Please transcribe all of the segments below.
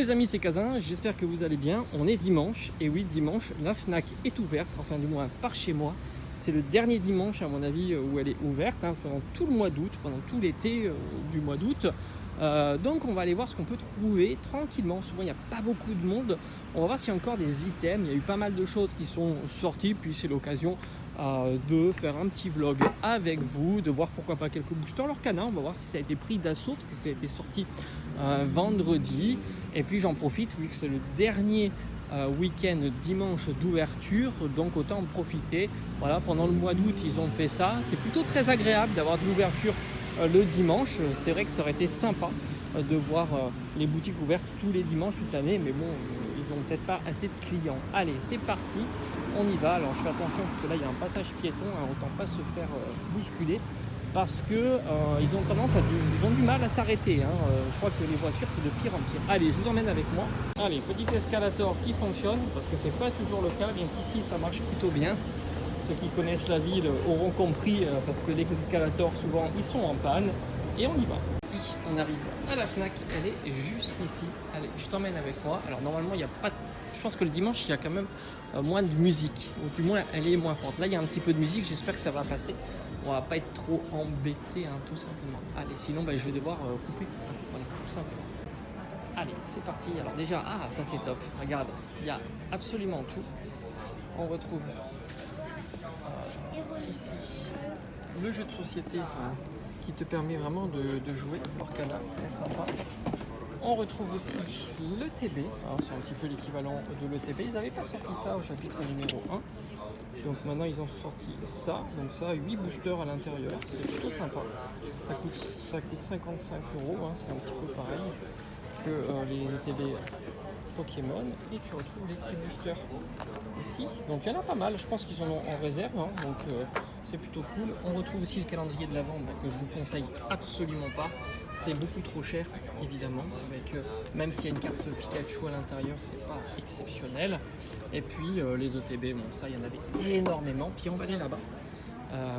les amis, c'est Kazin, j'espère que vous allez bien. On est dimanche, et oui, dimanche, la FNAC est ouverte, enfin du moins par chez moi. C'est le dernier dimanche, à mon avis, où elle est ouverte, hein, pendant tout le mois d'août, pendant tout l'été du mois d'août. Donc on va aller voir ce qu'on peut trouver tranquillement. Souvent il n'y a pas beaucoup de monde. On va voir s'il y a encore des items. Il y a eu pas mal de choses qui sont sorties, puis c'est l'occasion de faire un petit vlog avec vous, de voir pourquoi pas quelques boosters Lorcana. On va voir si ça a été pris d'assaut, parce que ça a été sorti vendredi. Et puis j'en profite, vu que c'est le dernier week-end dimanche d'ouverture, donc autant en profiter. Voilà, pendant le mois d'août ils ont fait ça. C'est plutôt très agréable d'avoir de l'ouverture le dimanche. C'est vrai que ça aurait été sympa de voir les boutiques ouvertes tous les dimanches toute l'année, mais bon, ils ont peut-être pas assez de clients. Allez, c'est parti, on y va. Alors je fais attention parce que là il y a un passage piéton, hein, autant pas se faire bousculer, parce que ils ont tendance ils ont du mal à s'arrêter, hein. Je crois que les voitures c'est de pire en pire. Allez, je vous emmène avec moi. Allez, petit escalator qui fonctionne, parce que c'est pas toujours le cas, bien qu'ici ça marche plutôt bien. Ceux qui connaissent la ville auront compris, parce que les escalators souvent ils sont en panne. Et on y va. Si on arrive à la FNAC, elle est juste ici. Allez, je t'emmène avec moi. Alors normalement il n'y a pas, je pense que le dimanche il y a quand même moins de musique, ou du moins elle est moins forte. Là il y a un petit peu de musique, j'espère que ça va passer. On va pas être trop embêté, hein, tout simplement. Allez, sinon je vais devoir couper. Voilà, tout simplement. Allez, c'est parti. Alors déjà, ça c'est top. Regarde, il y a absolument tout. On retrouve ici le jeu de société qui te permet vraiment de jouer Lorcana, très sympa. On retrouve aussi l'ETB, c'est un petit peu l'équivalent de l'ETB. Ils n'avaient pas sorti ça au chapitre numéro 1. Donc maintenant ils ont sorti ça. Donc ça, 8 boosters à l'intérieur, c'est plutôt sympa. Ça coûte 55 €, hein, c'est un petit peu pareil que les ETB Pokémon. Et tu retrouves les petits boosters ici. Donc il y en a pas mal, je pense qu'ils en ont en réserve, hein, donc c'est plutôt cool. On retrouve aussi le calendrier de l'Avent que je vous conseille absolument pas. C'est beaucoup trop cher, évidemment, avec même s'il y a une carte Pikachu à l'intérieur, c'est pas exceptionnel. Et puis les OTB, bon ça il y en avait énormément. Puis on va aller là-bas,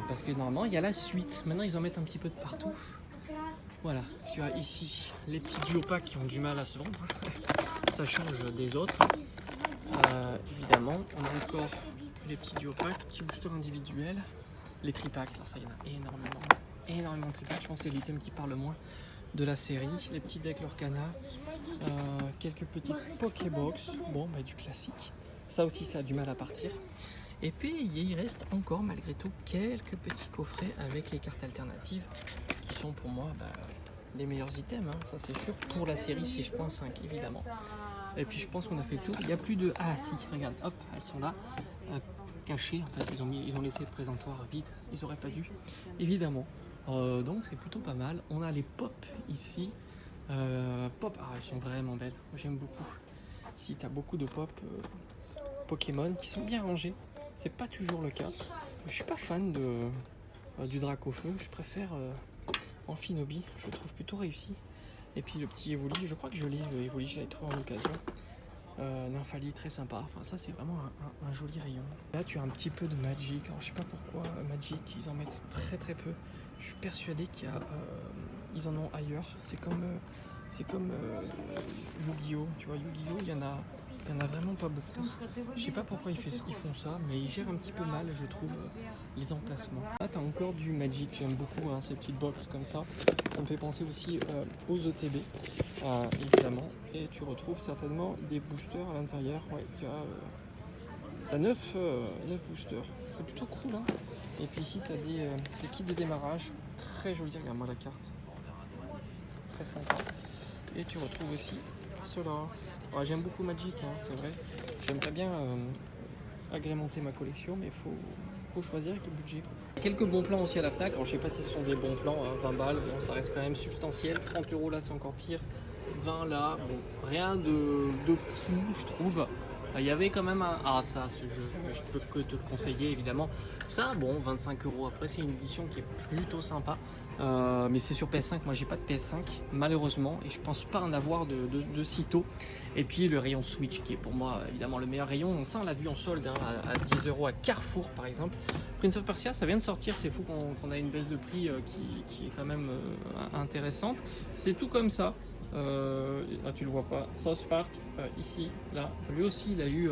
parce que normalement il y a la suite. Maintenant ils en mettent un petit peu de partout. Voilà, tu as ici les petits duopacks qui ont du mal à se vendre. Ça change des autres. Évidemment, on a encore les petits duopacks, petits boosters individuels, les tripacks, là ça y en a énormément de tripacks. Je pense que c'est l'item qui parle le moins de la série. Les petits decks Lorcana, quelques petites Pokébox, bon du classique. Ça aussi ça a du mal à partir. Et puis il reste encore malgré tout quelques petits coffrets avec les cartes alternatives qui sont pour moi les meilleurs items, hein, ça c'est sûr, pour la série 6.5 évidemment. Et puis je pense qu'on a fait le tour. Il n'y a plus de... Ah si, regarde, hop, elles sont là, cachées. En fait, ils ont laissé le présentoir vide. Ils n'auraient pas dû, évidemment. Donc c'est plutôt pas mal. On a les pop ici. Pop, elles sont vraiment belles. J'aime beaucoup. Ici, tu as beaucoup de pop Pokémon qui sont bien rangés. C'est pas toujours le cas. Je suis pas fan du Dracofeu. Je préfère Amphinobi. Je le trouve plutôt réussi. Et puis le petit Evoli, je crois que je l'ai, le Evoli, je l'avais trouvé en occasion. Nymphali, très sympa. Enfin, ça, c'est vraiment un joli rayon. Là, tu as un petit peu de Magic. Alors, je sais pas pourquoi Magic, ils en mettent très très peu. Je suis persuadé ils en ont ailleurs. C'est comme Yu-Gi-Oh! Tu vois, Yu-Gi-Oh! Il y en a vraiment pas beaucoup. Je sais pas pourquoi ils font ça, mais ils gèrent un petit peu mal, je trouve, les emplacements. Là, tu as encore du Magic, j'aime beaucoup, hein, ces petites box comme ça. Ça me fait penser aussi aux ETB, évidemment. Et tu retrouves certainement des boosters à l'intérieur. Ouais, tu as 9 boosters. C'est plutôt cool, hein. Et puis ici, tu as des kits de démarrage. Très joli, regarde-moi la carte. Très sympa. Et tu retrouves aussi cela. Ouais, j'aime beaucoup Magic, hein, c'est vrai. J'aimerais bien agrémenter ma collection, mais il faut choisir avec le budget. Quelques bons plans aussi à la FNAC. Alors, je sais pas si ce sont des bons plans, hein, 20 balles, bon, ça reste quand même substantiel. 30 € là, c'est encore pire. 20 là, bon, rien de fou, je trouve. Il y avait quand même ce jeu, je peux que te le conseiller évidemment. Ça, bon, 25 €. Après, c'est une édition qui est plutôt sympa. Mais c'est sur PS5, moi j'ai pas de PS5 malheureusement et je pense pas en avoir de sitôt. Et puis le rayon Switch qui est pour moi évidemment le meilleur rayon. Ça on l'a vu en solde, hein, à 10 € à Carrefour par exemple. Prince of Persia ça vient de sortir, c'est fou qu'on a une baisse de prix qui est quand même intéressante. C'est tout comme ça. Là tu le vois pas, South Park, ici, là, lui aussi il a eu,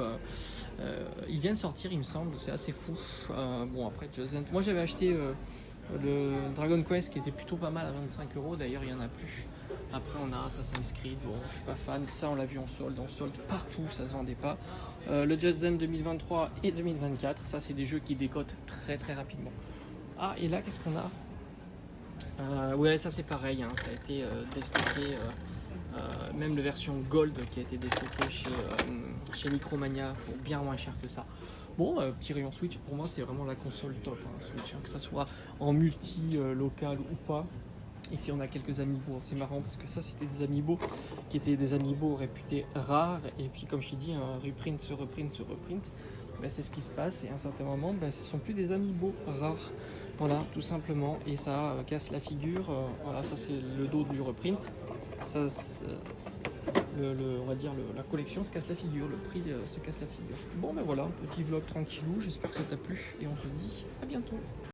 il vient de sortir il me semble, c'est assez fou. Bon après Just Dance, moi j'avais acheté le Dragon Quest qui était plutôt pas mal à 25 euros, d'ailleurs il y en a plus. Après on a Assassin's Creed, bon je suis pas fan, ça on l'a vu en solde partout, ça se vendait pas. Le Just Dance 2023 et 2024, ça c'est des jeux qui décotent très très rapidement. Ah et là qu'est-ce qu'on a? Ouais ça c'est pareil, hein, ça a été déstocké, même la version Gold qui a été déstockée chez Micromania pour bien moins cher que ça. Bon, petit rayon Switch, pour moi c'est vraiment la console top, hein, Switch, hein, que ça soit en multi, local ou pas. Ici on a quelques amiibo, c'est marrant parce que ça c'était des amiibo qui étaient des amiibo réputés rares et puis comme je t'ai dit un reprint se reprint se reprint, ben, c'est ce qui se passe et à un certain moment ben, ce sont plus des amiibo rares, voilà tout simplement, et ça casse la figure, voilà ça c'est le dos du reprint, ça, on va dire la collection se casse la figure, le prix se casse la figure. Bon ben voilà, un petit vlog tranquillou, j'espère que ça t'a plu et on se dit à bientôt.